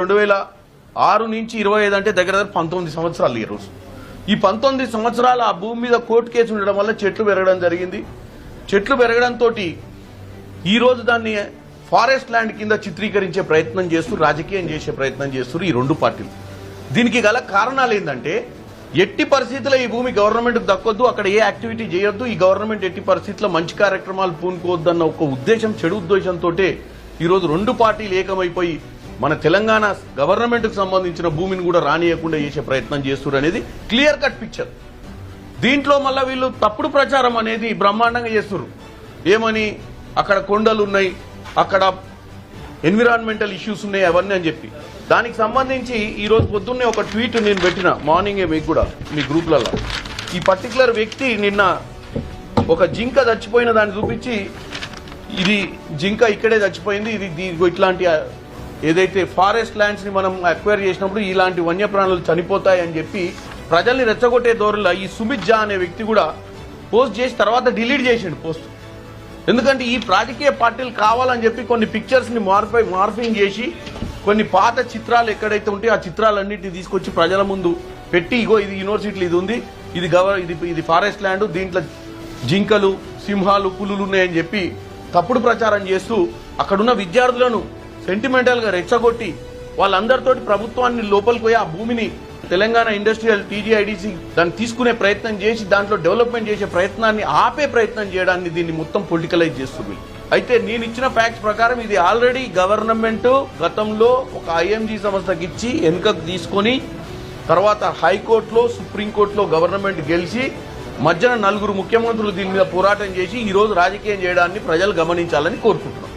2006 నుంచి 25 అంటే దగ్గర 19 సంవత్సరాలు ఈ రోజు. ఈ 19 సంవత్సరాల ఆ భూమి మీద కోర్టు కేసు ఉండడం వల్ల చెట్లు పెరగడం జరిగింది. చెట్లు పెరగడంతో ఈ రోజు దాన్ని ఫారెస్ట్ ల్యాండ్ కింద చిత్రీకరించే ప్రయత్నం చేస్తూ రాజకీయం చేసే ప్రయత్నం చేస్తూ ఈ రెండు పార్టీలు. దీనికి గల కారణాలు ఏంటంటే ఎట్టి పరిస్థితుల్లో ఈ భూమి గవర్నమెంట్కి దక్కొద్దు, అక్కడ ఏ యాక్టివిటీ చేయొద్దు, ఈ గవర్నమెంట్ ఎట్టి పరిస్థితుల్లో మంచి కార్యక్రమాలు పూనుకోవద్దన్న ఒక ఉద్దేశం, చెడు ఉద్దేశంతో ఈ రోజు రెండు పార్టీలు ఏకమైపోయి మన తెలంగాణ గవర్నమెంట్ కు సంబంధించిన భూమిని కూడా రానియకుండా చేసే ప్రయత్నం చేస్తున్నారు అనేది క్లియర్ కట్ పిక్చర్. దీంట్లో మళ్ళీ వీళ్ళు తప్పుడు ప్రచారం అనేది బ్రహ్మాండంగా చేస్తున్నారు. ఏమని అక్కడ కొండలు ఉన్నాయి, అక్కడ ఎన్విరాన్మెంటల్ ఇష్యూస్ ఉన్నాయి అవన్నీ అని చెప్పి. దానికి సంబంధించి ఈ రోజు పొద్దున్నే ఒక ట్వీట్ నేను పెట్టిన మార్నింగే మీకు కూడా మీ గ్రూప్లలో. ఈ పర్టికులర్ వ్యక్తి నిన్న ఒక జింక చచ్చిపోయిన దాన్ని చూపించి ఇది జింక ఇక్కడే చచ్చిపోయింది, ఇది ఇట్లాంటి ఏదైతే ఫారెస్ట్ ల్యాండ్స్ ని మనం అక్వైర్ చేసినప్పుడు ఇలాంటి వన్యప్రాణులు చనిపోతాయని చెప్పి ప్రజల్ని రెచ్చగొట్టే దోరులో ఈ సుమిత్ జా అనే వ్యక్తి కూడా పోస్ట్ చేసి తర్వాత డిలీట్ చేసిండు పోస్ట్. ఎందుకంటే ఈ రాజకీయ పార్టీలు కావాలని చెప్పి కొన్ని పిక్చర్స్ ని మార్ఫింగ్ చేసి కొన్ని పాత చిత్రాలు ఎక్కడైతే ఉంటే ఆ చిత్రాలన్నింటినీ తీసుకొచ్చి ప్రజల ముందు పెట్టి ఇగో ఇది యూనివర్సిటీలు ఇది ఉంది, ఇది ఫారెస్ట్ ల్యాండ్, దీంట్లో జింకలు, సింహాలు, పులులు ఉన్నాయని చెప్పి తప్పుడు ప్రచారం చేస్తూ అక్కడున్న విద్యార్థులను సెంటిమెంటల్ గా రెచ్చగొట్టి వాళ్ళందరితోటి ప్రభుత్వాన్ని లోపలికి పోయి ఆ భూమిని తెలంగాణ ఇండస్ట్రియల్ టీజీఐడిసి దాన్ని తీసుకునే ప్రయత్నం చేసి దాంట్లో డెవలప్మెంట్ చేసే ప్రయత్నాన్ని ఆపే ప్రయత్నం చేయడాన్ని దీన్ని మొత్తం పొలిటికలైజ్ చేస్తుంది. అయితే నేను ఇచ్చిన ఫ్యాక్ట్స్ ప్రకారం ఇది ఆల్రెడీ గవర్నమెంట్ గతంలో ఒక ఐఎంజీ సంస్థకి ఇచ్చి వెనుకకు తీసుకొని తర్వాత హైకోర్టులో సుప్రీంకోర్టులో గవర్నమెంట్ గెలిచి మధ్యన 4 ముఖ్యమంత్రులు దీని మీద పోరాటం చేసి ఈ రోజు రాజకీయం చేయడాన్ని ప్రజలు గమనించాలని కోరుకుంటున్నాం.